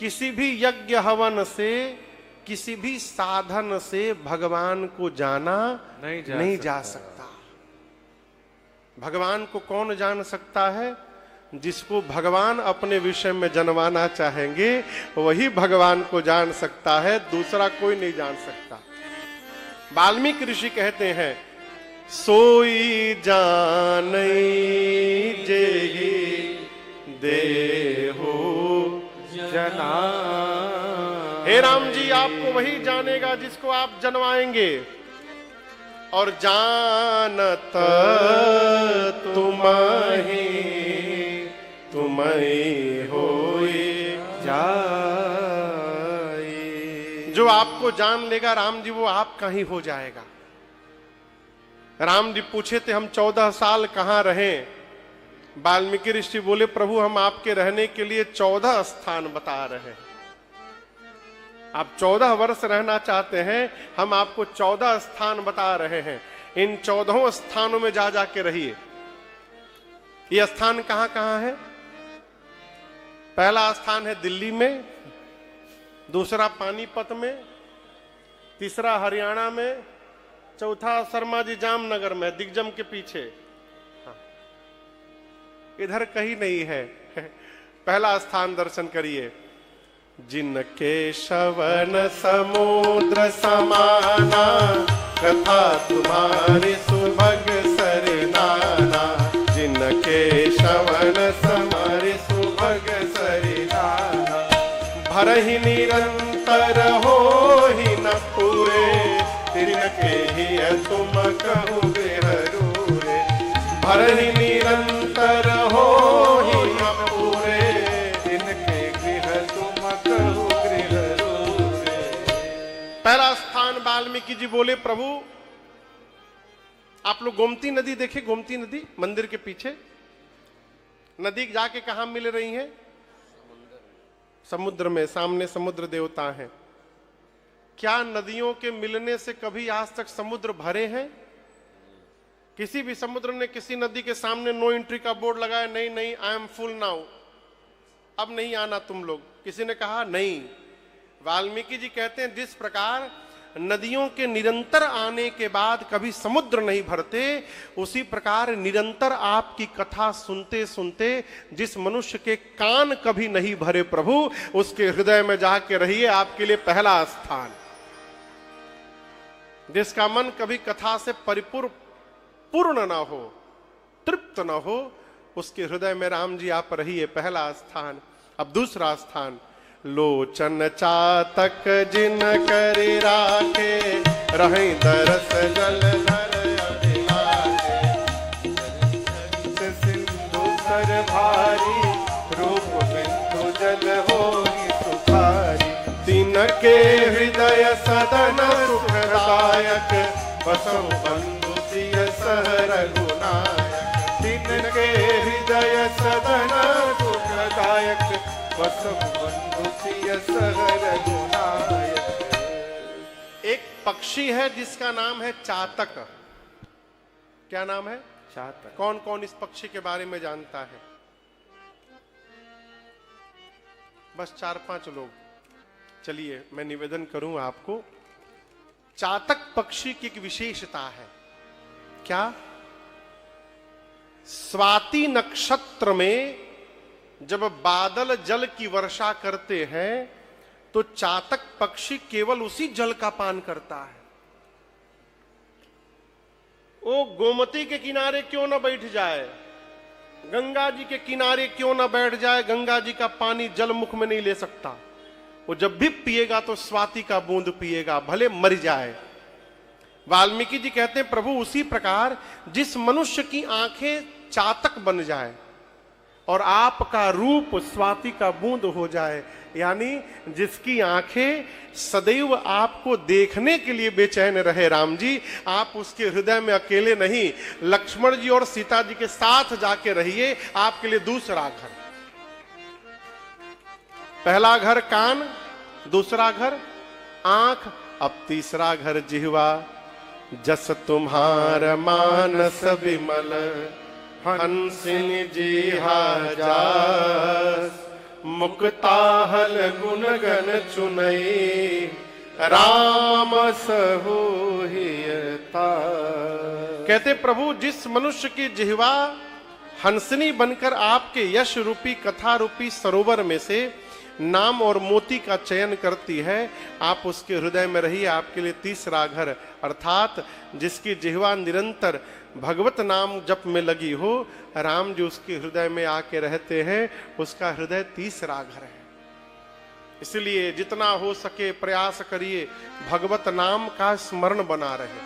किसी भी यज्ञ हवन से, किसी भी साधन से भगवान को जाना नहीं जा सकता। भगवान को कौन जान सकता है? जिसको भगवान अपने विषय में जनवाना चाहेंगे वही भगवान को जान सकता है, दूसरा कोई नहीं जान सकता। वाल्मीकि ऋषि कहते हैं, सोई जानई जेहि देहो जना। हे राम जी, आपको वही जानेगा जिसको आप जनवाएंगे। और जानत तुम्हें तुम्हें होई जाए। जो आपको जान लेगा राम जी, वो आपका ही हो जाएगा। राम जी पूछे थे हम 14 साल कहां रहे? वाल्मीकि ऋषि बोले, प्रभु हम आपके रहने के लिए 14 स्थान बता रहे हैं। आप 14 वर्ष रहना चाहते हैं, हम आपको 14 स्थान बता रहे हैं। इन 14 स्थानों में जा जाके रहिए। ये स्थान कहां कहां है? पहला स्थान है दिल्ली में, दूसरा पानीपत में, तीसरा हरियाणा में, चौथा शर्मा जी जामनगर में, दिग्जम के पीछे। हाँ। इधर कहीं नहीं है। पहला स्थान दर्शन करिए। जिनके श्रवण समुद्र समाना, कथा तुम्हारी सुभग सरनाना। जिनके श्रवण समारी सुभग सरनाना, भरहि निरंतर हो ही न पूरे। तिनके ही तुम कहु गृहरूरे। भरहि निरंतर हो ही न पूरे। तिनके गृह तुम कहु गृहरूरे। पहला स्थान वाल्मीकि जी बोले, प्रभु आप लोग गोमती नदी देखे? गोमती नदी मंदिर के पीछे नदी जाके कहां मिल रही है? समुद्र में। सामने समुद्र देवता हैं। क्या नदियों के मिलने से कभी आज तक समुद्र भरे हैं? किसी भी समुद्र ने किसी नदी के सामने नो एंट्री का बोर्ड लगाया? नहीं नहीं, आई एम फुल नाउ, अब नहीं आना तुम लोग। किसी ने कहा? नहीं। वाल्मीकि जी कहते हैं, जिस प्रकार नदियों के निरंतर आने के बाद कभी समुद्र नहीं भरते, उसी प्रकार निरंतर आपकी कथा सुनते सुनते जिस मनुष्य के कान कभी नहीं भरे प्रभु, उसके हृदय में जाके रहिए। आपके लिए पहला स्थान। जिसका मन कभी कथा से पूर्ण ना हो, तृप्त ना हो, उसके हृदय में राम जी आप रहिए। पहला स्थान। अब दूसरा स्थान। लोचन चातक जिन करि राखे, रहि दरस जल धर अभिलाषे। सिंधु सर भारी, रूप बिंदु जल होई सुखारी। तिनके हृदय सदन सुखदायक, बसौ बंधु सिय सह रघुनायक। तिनके हृदय सदन सुखदायक, बसौ बंधु सिय सह रघुनायक। एक पक्षी है जिसका नाम है चातक। क्या नाम है? चातक। कौन कौन इस पक्षी के बारे में जानता है? बस 4-5 लोग। चलिए मैं निवेदन करूं आपको। चातक पक्षी की एक विशेषता है। क्या? स्वाति नक्षत्र में जब बादल जल की वर्षा करते हैं तो चातक पक्षी केवल उसी जल का पान करता है। वो गोमती के किनारे क्यों ना बैठ जाए, गंगा जी के किनारे क्यों ना बैठ जाए, गंगा जी का पानी जल मुख में नहीं ले सकता। वो जब भी पिएगा तो स्वाति का बूंद पिएगा, भले मर जाए। वाल्मीकि जी कहते हैं, प्रभु उसी प्रकार जिस मनुष्य की आंखें चातक बन जाए और आपका रूप स्वाति का बूंद हो जाए, यानी जिसकी आंखें सदैव आपको देखने के लिए बेचैन रहे राम जी, आप उसके हृदय में अकेले नहीं, लक्ष्मण जी और सीता जी के साथ जाके रहिए। आपके लिए दूसरा घर। पहला घर कान, दूसरा घर आंख, अब तीसरा घर जिह्वा। जस तुम्हार मानस विमल, हंसिन जीहा जास। मुक्ताहल गुण गण चुनई, राम सहोहियता। कहते प्रभु, जिस मनुष्य की जिह्वा हंसनी बनकर आपके यश रूपी कथा रूपी सरोवर में से नाम और मोती का चयन करती है, आप उसके हृदय में रहिए। आपके लिए तीसरा घर, अर्थात जिसकी जिह्वा निरंतर भगवत नाम जप में लगी हो, राम जी उसके हृदय में आके रहते हैं, उसका हृदय तीसरा घर है। इसलिए जितना हो सके प्रयास करिए, भगवत नाम का स्मरण बना रहे।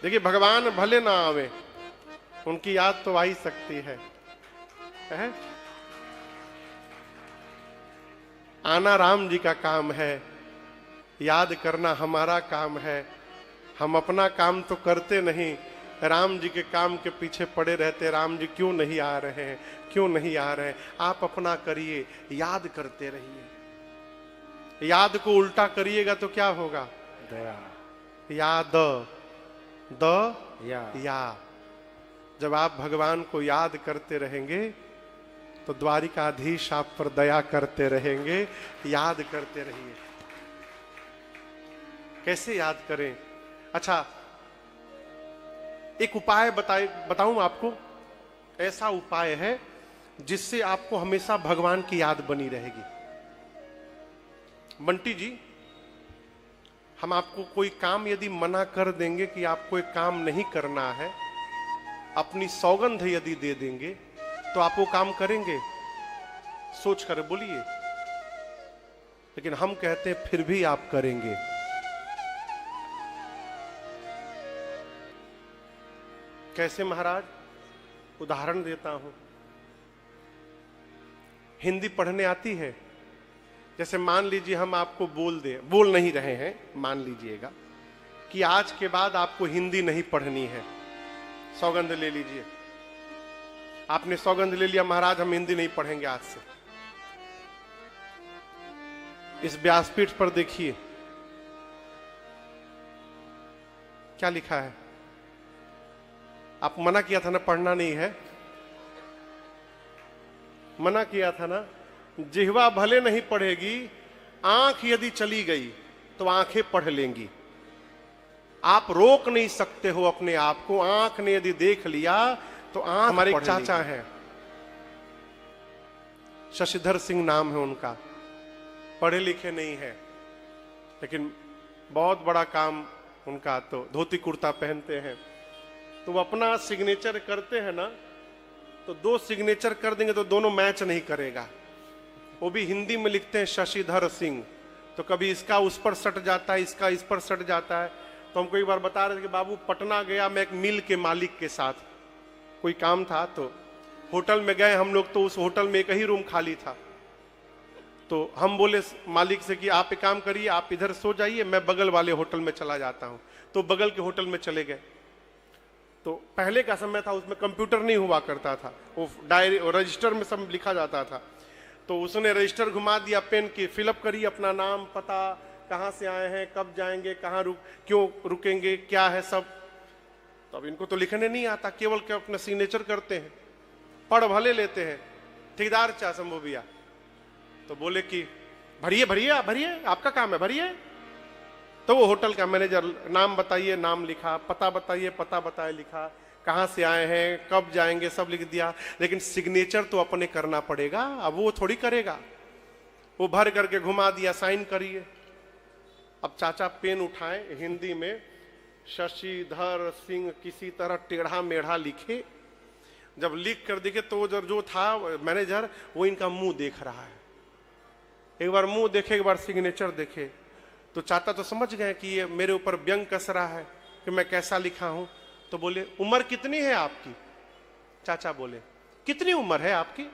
देखिए, भगवान भले ना आवे, उनकी याद तो आ ही सकती है? आना राम जी का काम है, याद करना हमारा काम है। हम अपना काम तो करते नहीं, राम जी के काम के पीछे पड़े रहते। राम जी क्यों नहीं आ रहे हैं, क्यों नहीं आ रहे हैं? आप अपना करिए, याद करते रहिए। याद को उल्टा करिएगा तो क्या होगा? दया। याद या जब आप भगवान को याद करते रहेंगे तो द्वारिकाधीश आप पर दया करते रहेंगे। याद करते रहिए। कैसे याद करें? अच्छा, एक उपाय बताऊं आपको। ऐसा उपाय है जिससे आपको हमेशा भगवान की याद बनी रहेगी। बंटी जी, हम आपको कोई काम यदि मना कर देंगे कि आपको एक काम नहीं करना है, अपनी सौगंध यदि दे देंगे, तो आप वो काम करेंगे? सोच कर बोलिए। लेकिन हम कहते हैं फिर भी आप करेंगे। कैसे महाराज? उदाहरण देता हूं। हिंदी पढ़ने आती है? जैसे मान लीजिए हम आपको बोल नहीं रहे हैं, मान लीजिएगा कि आज के बाद आपको हिंदी नहीं पढ़नी है। सौगंध ले लीजिए। आपने सौगंध ले लिया, महाराज हम हिंदी नहीं पढ़ेंगे आज से। इस व्यासपीठ पर देखिए क्या लिखा है। आप मना किया था ना, पढ़ना नहीं है? मना किया था ना। जिह्वा भले नहीं पढ़ेगी, आंख यदि चली गई तो आंखें पढ़ लेंगी। आप रोक नहीं सकते हो अपने आप को। आंख ने यदि देख लिया तो आंख। हमारे एक चाचा हैं, शशिधर सिंह नाम है उनका। पढ़े लिखे नहीं है, लेकिन बहुत बड़ा काम उनका। तो धोती कुर्ता पहनते हैं, तो वो अपना सिग्नेचर करते हैं ना, तो 2 सिग्नेचर कर देंगे तो दोनों मैच नहीं करेगा। वो भी हिंदी में लिखते हैं शशिधर सिंह, तो कभी इसका उस पर सट जाता है, इसका इस पर सट जाता है। तो हमको एक बार बता रहे थे कि बाबू, पटना गया मैं एक मिल के मालिक के साथ, कोई काम था, तो होटल में गए हम लोग। तो उस होटल में एक ही रूम खाली था। तो हम बोले मालिक से कि आप एक काम करिए, आप इधर सो जाइए, मैं बगल वाले होटल में चला जाता हूं। तो बगल के होटल में चले गए। तो पहले का समय था, उसमें कंप्यूटर नहीं हुआ करता था, वो डायरी और रजिस्टर में सब लिखा जाता था। तो उसने रजिस्टर घुमा दिया, पेन की फिलअप करिए अपना नाम, पता, कहाँ से आए हैं, कब जाएंगे, क्यों रुकेंगे, क्या है सब। तो अब इनको तो लिखने नहीं आता, केवल के अपना सिग्नेचर करते हैं, पढ़ भले लेते हैं। ठेकेदार चा शंभू भैया तो बोले कि भरिए भरिए भरिए, आपका काम है, भरिए। तो वो होटल का मैनेजर, नाम बताइए, नाम लिखा, पता बताइए, पता बताए, लिखा, कहाँ से आए हैं, कब जाएंगे, सब लिख दिया। लेकिन सिग्नेचर तो अपने करना पड़ेगा, अब वो थोड़ी करेगा। वो भर करके घुमा दिया, साइन करिए। अब चाचा पेन उठाए, हिंदी में शशिधर सिंह किसी तरह टेढ़ा मेढ़ा लिखे। जब लिख कर देखे तो जो था मैनेजर, वो इनका मुंह देख रहा है। एक बार मुंह देखे, एक बार सिग्नेचर देखे, तो चाचा तो समझ गए कि ये मेरे ऊपर व्यंग कस रहा है कि मैं कैसा लिखा हूं। तो बोले, उम्र कितनी है आपकी? चाचा बोले, कितनी उम्र है आपकी?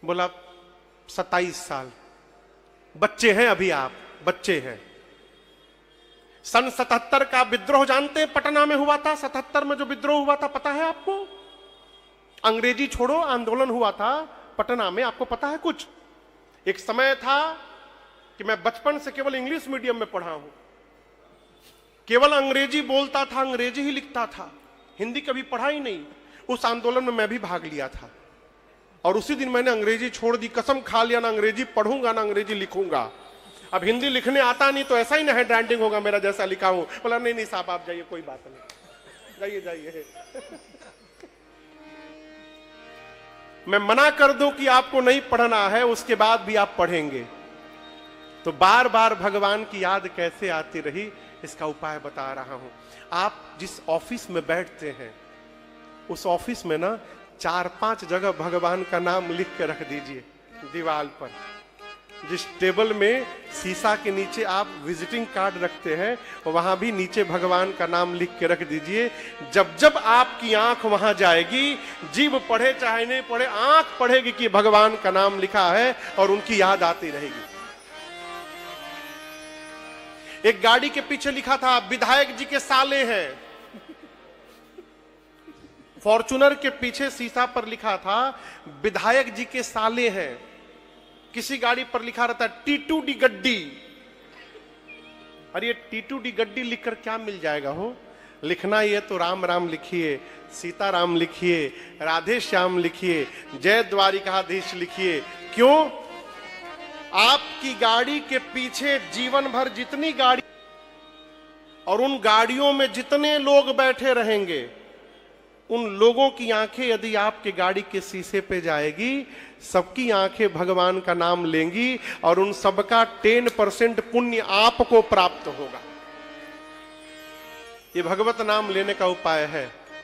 बोला 27 साल। बच्चे हैं अभी आप, बच्चे हैं। सन 77 का विद्रोह जानते हैं? पटना में हुआ था 77 में जो विद्रोह हुआ था, पता है आपको? अंग्रेजी छोड़ो आंदोलन हुआ था पटना में, आपको पता है कुछ? एक समय था कि मैं बचपन से केवल इंग्लिश मीडियम में पढ़ा हूं, केवल अंग्रेजी बोलता था, अंग्रेजी ही लिखता था, हिंदी कभी पढ़ा ही नहीं। उस आंदोलन में मैं भी भाग लिया था। और उसी दिन मैंने अंग्रेजी छोड़ दी, कसम खा लिया ना अंग्रेजी पढ़ूंगा ना अंग्रेजी लिखूंगा। अब हिंदी लिखने आता नहीं तो ऐसा ही ना हैंड राइटिंग होगा मेरा जैसा लिखा हूं। बोला नहीं नहीं साहब आप जाइए, कोई बात नहीं, जाइए जाइए। मैं मना कर दूं कि आपको नहीं पढ़ना है, उसके बाद भी आप पढ़ेंगे। तो बार बार भगवान की याद कैसे आती रही, इसका उपाय बता रहा हूं। आप जिस ऑफिस में बैठते हैं उस ऑफिस में ना 4-5 जगह भगवान का नाम लिख के रख दीजिए दीवार पर। जिस टेबल में शीशा के नीचे आप विजिटिंग कार्ड रखते हैं वहां भी नीचे भगवान का नाम लिख के रख दीजिए। जब जब आपकी आंख वहां जाएगी, जीभ पढ़े चाहे नहीं पढ़े, आंख पढ़ेगी कि भगवान का नाम लिखा है और उनकी याद आती रहेगी। एक गाड़ी के पीछे लिखा था विधायक जी के साले हैं। फॉर्च्यूनर के पीछे शीशा पर लिखा था विधायक जी के साले हैं। किसी गाड़ी पर लिखा रहता है T2D गड्डी। अरे ये T2D गड्डी लिखकर क्या मिल जाएगा हो? लिखना ही है तो राम राम लिखिए, सीताराम लिखिए, राधे श्याम लिखिए, जय द्वारिकाधीश लिखिए। क्यों? आपकी गाड़ी के पीछे जीवन भर जितनी गाड़ी और उन गाड़ियों में जितने लोग बैठे रहेंगे, उन लोगों की आंखें यदि आपके गाड़ी के शीशे पे जाएगी, सबकी आंखें भगवान का नाम लेंगी और उन सबका 10% पुण्य आपको प्राप्त होगा। ये भगवत नाम लेने का उपाय है।